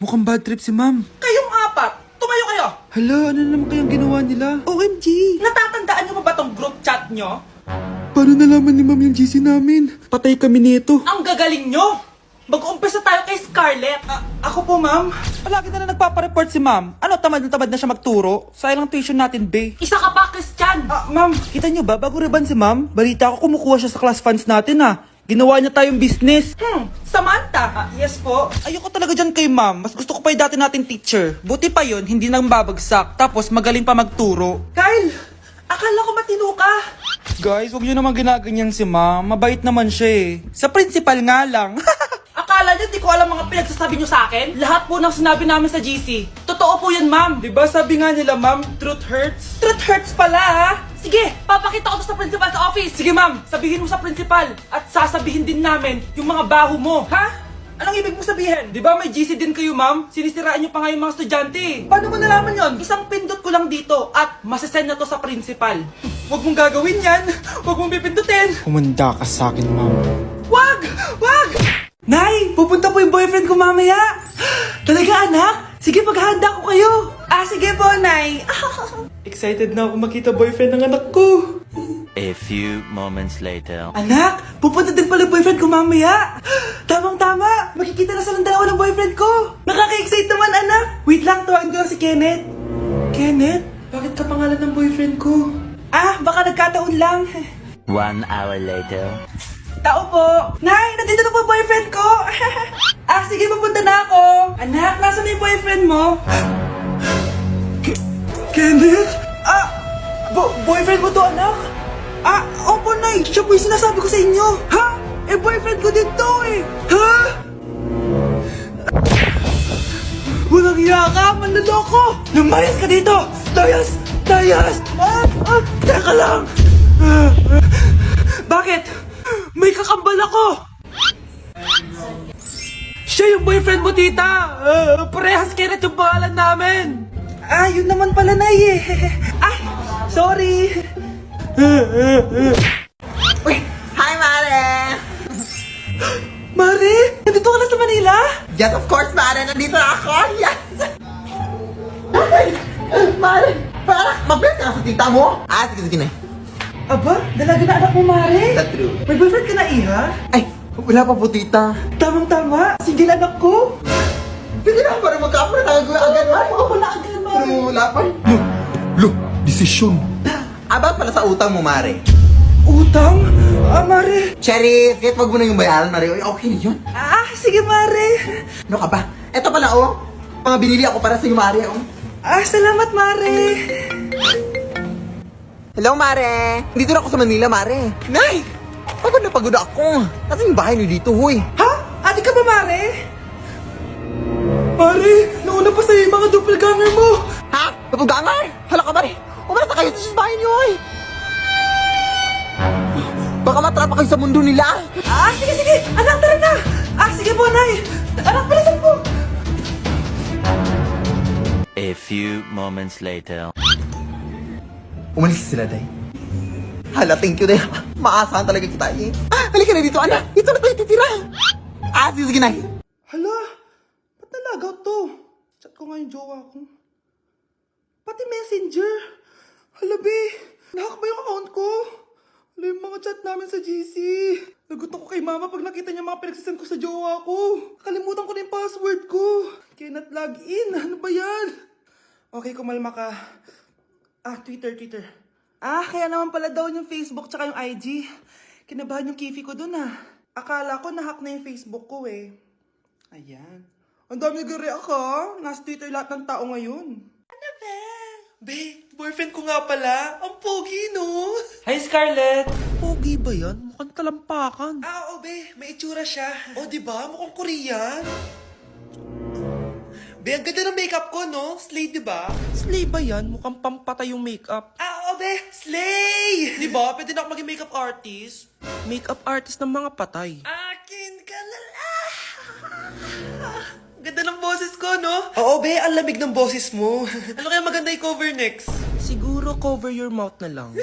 Mukhang bad trip si ma'am. Kayong apat, tumayo kayo! Hala, ano na naman kayang ginawa nila? OMG! Natatandaan nyo ba tong group chat nyo? Paano nalaman ni ma'am yung GC namin? Patay kami nito. Ang gagaling nyo! Mag-uumpisa tayo kay Scarlett. Ako po, ma'am. Palagi na nagpapareport si ma'am. Ano, tamad na siya magturo? Sayang tuition natin, be. Isa ka pa, Christian! Ma'am, kita niyo ba, bago reban si ma'am, balita ko kumukuha siya sa class funds natin Ginawa niya tayong business. Samantha! Yes po. Ayoko talaga dyan kay ma'am. Mas gusto ko pa yung dati nating teacher. Buti pa yun, hindi nang babagsak. Tapos magaling pa magturo. Kyle! Akala ko matino ka. Guys, huwag niyo naman ginaganyan si ma'am. Mabait naman siya Sa principal nga lang. Akala niyo di ko alam mga pinagsasabi niyo sa akin? Lahat po ng sinabi namin sa GC. Totoo po yan, ma'am. Diba sabi nga nila ma'am, truth hurts? Truth hurts pala, Sige, papakita ko to sa principal sa office. Sige, ma'am. Sabihin mo sa principal. At sasabihin din namin yung mga baho mo. Ha? Anong ibig mo sabihin? Diba may GC din kayo ma'am? Sinisiraan niyo pa nga yung mga estudyante. Paano mo nalaman yon? Isang pindot ko lang dito at masasend na to sa principal. Huwag mong gagawin yan. Huwag mong pipindutin. Humanda ka sa akin, ma'am. Wag! Wag! Nay, pupunta po yung boyfriend ko mamaya. Talaga, anak? Sige, paghahanda ko kayo. Sige po, Nay. Excited na ako makita boyfriend ng anak ko. A few moments later. Anak, pupunta din pala yung boyfriend ko mamaya. Tamang-tama. Makikita na silang dalawa ng boyfriend ko. Nakaka-excite naman, anak. Wait lang, tawagin ko lang si Kenneth. Kenneth? Bakit ka pangalan ng boyfriend ko? Baka nagkataon lang. 1 hour later. Tao po. Nay, nandito na po boyfriend ko. Sige, pupunta na ako. Anak, nasa na yung boyfriend mo? Kenneth? Boyfriend mo to, anak? Opo, Nay. Siya po yung sinasabi ko sa inyo. Ha? Boyfriend ko din to, Ha? Walang hiya ka, manloloko! Lumayas ka dito! Layas! Layas! Teka lang! Bakit? May kakambal ako! Siya yung boyfriend mo, tita! Parehas Kenneth yung pangalan namin! Yun naman pala, Nay sorry! Uy! Hi, Mare! Mare, nandito ka na sa Manila? Yes, of course, Mare! Nandito na ako! Yes! Mare! Para mag-bless ka na sa tita mo! Sige na. Aba, dalaga na anak mo, Mare. That's true. May boyfriend ka na, Iha? Ay! Wala pa po, tita. Tamang-tama, single anak ko. Sige na, para magka-apra na agad, Mare. Oo, wala agad, Mare. Pero wala pa. Desisyon. About pala sa utang mo, Mare. Utang? Mare. Cherry, kahit wag mo na yung bayaran, Mare. Okay na yun. Sige, Mare. Ano ka ba? Eto pala, mga binili ako para sa'yo, Mare, Salamat, Mare. Hello, Mare. Dito na ako sa Manila, Mare. Nay! Pagod na pagod ako. Kasi yung bahay niyo dito, huy. Ha? Ate ka ba, Mare? Mare, nauna pa sa'yo yung mga doppelganger mo. Ha? Napugangar? Hala ka, Mare. Umalas na kayo sa bahay niyo, huy. Baka matrapa kayo sa mundo nila. Sige. Anak, tara na. Sige po, Nay. Anak, palasan po. A few moments later. Umalis sila, Day. Hala, thank you, Day. Maasahan talaga kita, Halika na dito, anak. Dito na tayo titira. Sige, Nay. Hala, ba't nalagaw to? Chat ko nga yung jowa ko. Pati messenger. Hala, be. Nahack ba yung account ko? Hala, yung mga chat namin sa GC. Nagutom ko kay mama pag nakita niya mga pinagsasend ko sa jowa ko. Nakalimutan ko na yung password ko. Cannot log in. Ano ba yan? Okay, kumalma ka. Twitter. Kaya naman pala daw yung Facebook tsaka yung IG. Kinabahan yung kifi ko dun Akala ko nahack na yung Facebook ko Ayan. Ang dami nag-react Nasa Twitter lahat ng tao ngayon. Ano ba? Be, boyfriend ko nga pala. Ang pogi, no? Hi, Scarlett! Pogi ba yan? Mukhang talampakan. Oo, be. May itsura siya. Diba? Mukhang Korean. Be, ang ganda ng makeup ko, no? Slay, diba? Slay ba yan? Mukhang pampatay yung makeup. Be. Slay! Diba? Pwede na ako maging makeup artist. Makeup artist ng mga patay. Akin ka lala! Ganda ng boses ko, no? Oo, be. Ang lamig ng boses mo. Ano kaya maganda i-cover next? Siguro cover your mouth na lang.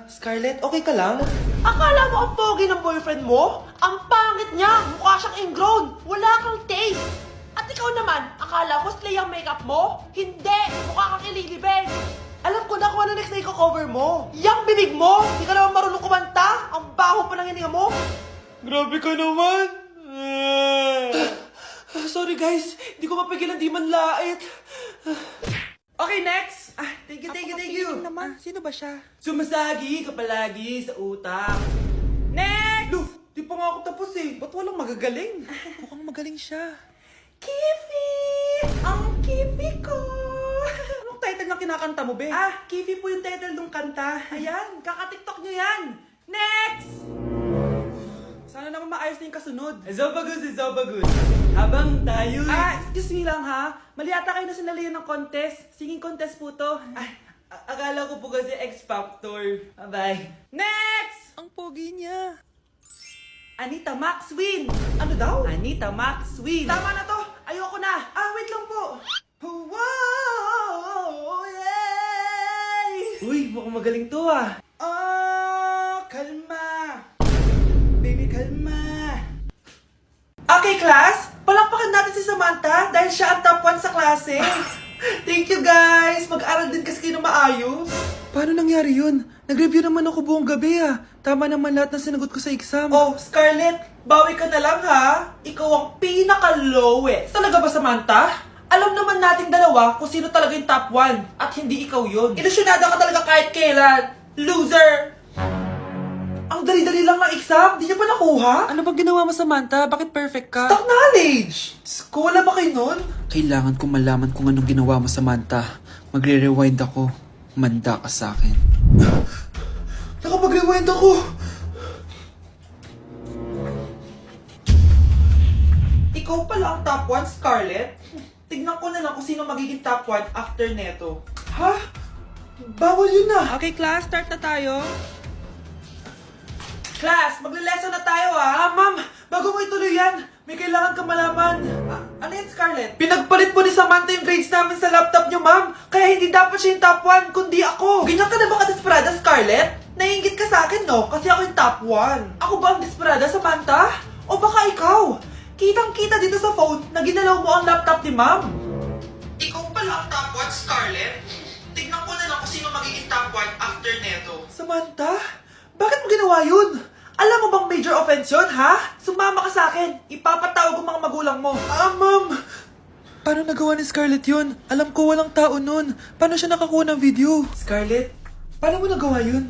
Scarlett, okay ka lang? Akala mo ang pogi ng boyfriend mo? Ang pangit niya! Mukha siyang ingrown! Wala kang taste! Akala ko slay ang makeup mo? Hindi! Mukha kang ililibing! Alam ko na kung ano next na i-cover mo. Yang bibig mo! Di ka naman marunong kumanta! Ang baho pa ng hininga mo! Grabe ka naman! Sorry guys, hindi ko mapigilan di man lait. Okay, next! Thank you. naman, sino ba siya? Sumasagi ka palagi sa utak. Next! Look, di pa nga ako tapos eh. Ba't walang magagaling? Mukhang magaling siya. Kifi! Ang Kifi ko! Anong title ng kinakanta mo, be? Kifi po yung title ng kanta. Ayan, kaka-tiktok nyo yan. Next! Sana naman maayos na yung kasunod. Zobagus. Habang tayo... excuse me lang ha. Mali ata kayo na sinalihan ng contest. Singing contest po to. Akala ko po kasi X Factor. Bye. Next! Ang pogi niya. Anita Max win! Ano daw? Anita Max win! Tama na to! Ayoko na! Wait lang po! Wow! Yay! Uy, mukhang magaling to ah! Kalma! Baby, kalma! Okay, class! Palakpakan natin si Samantha dahil siya ang top 1 sa klase! Thank you, guys! Mag-aral din kasi kayo na maayos! Paano nangyari yun? Nag-review naman ako buong gabi ah. Tama naman lahat ng sinagot ko sa exam. Oh, Scarlett, bawi ka na lang ha. Ikaw ang pinaka-lowest. Talaga ba, Samantha? Alam naman nating dalawa kung sino talaga yung top 1 at hindi ikaw yun. Ilusyonada ka talaga kahit kailan. Loser! Ang dali-dali lang ng exam, di niya pa nakuha? Ano bang ginawa mo, Samantha? Bakit perfect ka? Stock knowledge! Wala ba kayo nun? Kailangan kong malaman kung anong ginawa mo, Samantha. Magre-rewind ako. Manda ka sa akin. Nakapag-rewind ako! Ikaw pala ang top 1, Scarlett? Tignan ko na lang kung sino magiging top 1 after neto. Ha? Bawal yun na! Okay, class. Start na tayo. Class, magle-lesson na tayo ha! Ma'am, bago mo ituloy yan, may kailangan ka malaman. Ano yan, Scarlett? Pinagpalit po ni Samantha yung grades namin sa laptop niyo, ma'am. Kaya hindi dapat siya yung top 1, kundi ako. Ganyan ka na ba ka-desperada, Scarlett? Naiingit ka sa akin, no? Kasi ako yung top 1. Ako ba ang desperada, Samantha? O baka ikaw? Kitang-kita dito sa phone na ginalaw mo ang laptop ni ma'am. Ikaw pala ang top 1, Scarlett? Tignan ko na lang kung sino magiging top 1 after neto. Samantha? Bakit mo ginawa yun? Alam mo bang major offense yun, ha? Sumama ka sa akin. Ipapatawag ko mga magulang mo. Ma'am! Paano nagawa ni Scarlett yun? Alam ko walang tao nun. Paano siya nakakuha ng video? Scarlett, paano mo nagawa yun?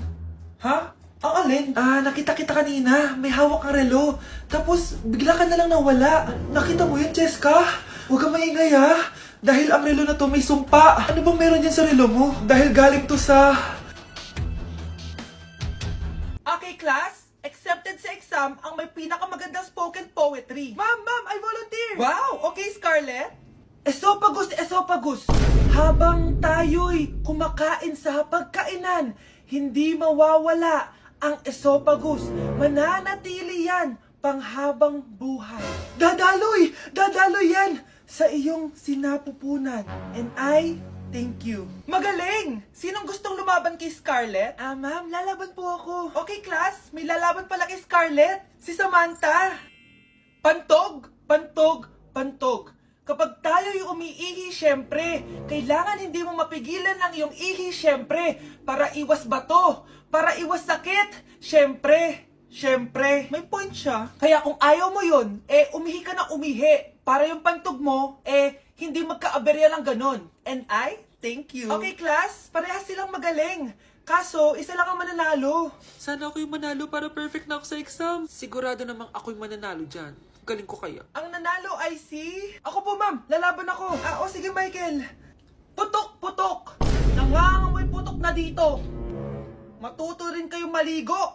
Ha? Ang alin? Nakita kita kanina. May hawak kang relo. Tapos, bigla ka na lang nawala. Nakita mo yun, Cheska? Huwag kang maingay, ha? Dahil ang relo na to may sumpa. Ano bang meron yan sa relo mo? Dahil galing to sa... Okay, class. Accepted sa exam ang may pinakamagandang spoken poetry. Ma'am, I volunteer! Wow! Okay, Scarlett. Esophagus. Habang tayo'y kumakain sa pagkainan, hindi mawawala ang esophagus. Mananatili yan panghabang buhay. Dadaloy yan sa iyong sinapupunan. And I thank you. Magaling! Sinong gustong lumaban kay Scarlett? Ma'am, lalaban po ako. Okay, class. May lalaban pala kay Scarlett. Si Samantha. Pantog. Kapag tayo'y umiihi, syempre, kailangan hindi mo mapigilan ang iyong ihi, syempre, para iwas bato, para iwas sakit, syempre. May point siya. Kaya kung ayaw mo yun, umihi ka na umihi. Para yung pantog mo, hindi magka-aberya lang ganon. And I thank you. Okay, class, parehas silang magaling. Kaso, isa lang ang mananalo. Sana ako yung manalo para perfect na ako sa exam. Sigurado namang ako yung mananalo dyan. Galing ko kaya. Ang nanalo ay si... Ako po, ma'am. Lalaban ako. Sige, Michael. Putok. Nangangamoy putok na dito. Matuto rin kayong maligo.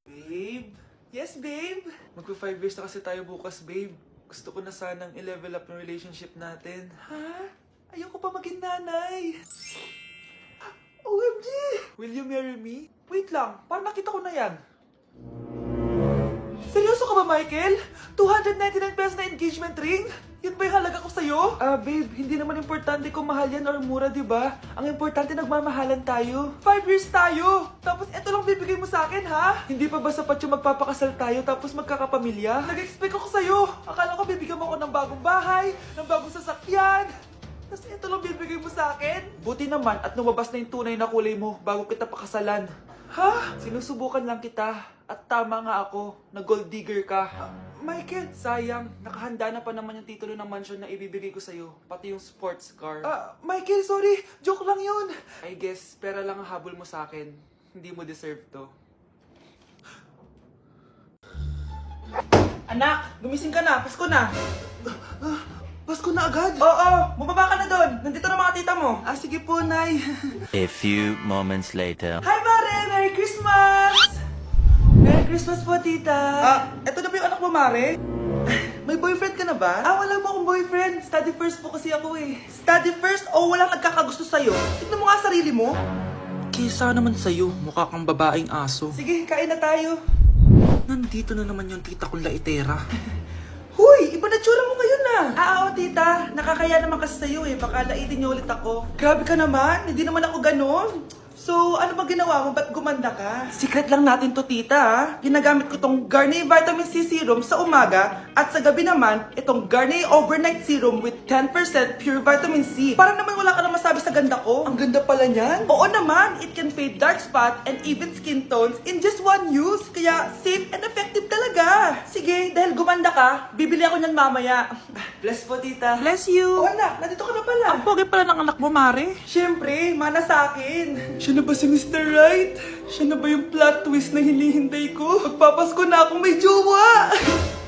Babe? Yes, babe? Magpa 5 years na kasi tayo bukas, babe. Gusto ko na sanang i-level up yung relationship natin. Ha? Ayoko pa maging nanay. OMG! Will you marry me? Wait lang, parang nakita ko na yan. Seryoso ka ba, Michael? 299 pesos na engagement ring? Yun ba yung halaga ko sa'yo? Babe, hindi naman importante kung mahal yan or mura, di ba? Ang importante, nagmamahalan tayo. 5 years tayo! Tapos eto lang bibigay mo sa akin, ha? Hindi pa ba sapat yung magpapakasal tayo tapos magkakapamilya? Nag-expect ako sa'yo. Akala ko baka bibigyan mo ako ng bagong bahay, ng bagong sasakyan. Tapos ito lang bibigay mo sa akin? Buti naman at lumabas na yung tunay na kulay mo bago kita pakasalan. Ha? Sinusubukan lang kita at tama nga ako na gold digger ka. Michael, sayang, nakahanda na pa naman yung titulo ng mansion na ibibigay ko sa'yo, pati yung sports car. Michael, sorry, joke lang yun. I guess, pera lang ang habol mo sa akin. Hindi mo deserve to. Anak, gumising ka na. Pasko na. Pasko na agad? Oo, bumaba ka na doon. Nandito na mga tita mo. Sige po, Nay. A few moments later. Hi, Mare! Merry Christmas! Merry Christmas po, tita. Eto na ba yung anak mo, Mare? May boyfriend ka na ba? Wala po akong boyfriend. Study first po kasi ako eh. Study first o walang nagkakagusto sa'yo? Tignan mo nga sarili mo. Kesa naman sa'yo, mukha kang babaeng aso. Sige, kain na tayo. Nandito na naman yung tita kong laitera. Huy, iba na tsura mo ngayon na. Oo, tita. Nakakaya naman kasi sa'yo eh. Baka laitin niyo ulit ako. Grabe ka naman. Hindi naman ako ganon. So, ano ba ginawa mo? Ba't gumanda ka? Secret lang natin to, tita. Ginagamit ko tong Garnier Vitamin C Serum sa umaga at sa gabi naman, itong Garnier Overnight Serum with 10% pure vitamin C. Parang naman wala ka na masabi sa ganda ko. Ang ganda pala niyan. Oo naman, it can fade dark spot and even skin tones in just one use. Kaya safe and effective talaga. Sige, dahil gumanda ka, bibili ako niyan mamaya. Bless po, tita. Bless you. Oo anak, nandito ka na pala. Ang pogi pala ng anak mo, Mare. Siyempre, mana sa akin. Siya na ba si Mr. Right? Siya na ba yung plot twist na hinihintay ko? Magpapasko na akong may jowa!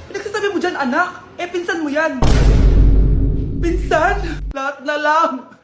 Pinagsasabi mo dyan, anak. Eh, pinsan mo yan. Pinsan? Lahat na lang.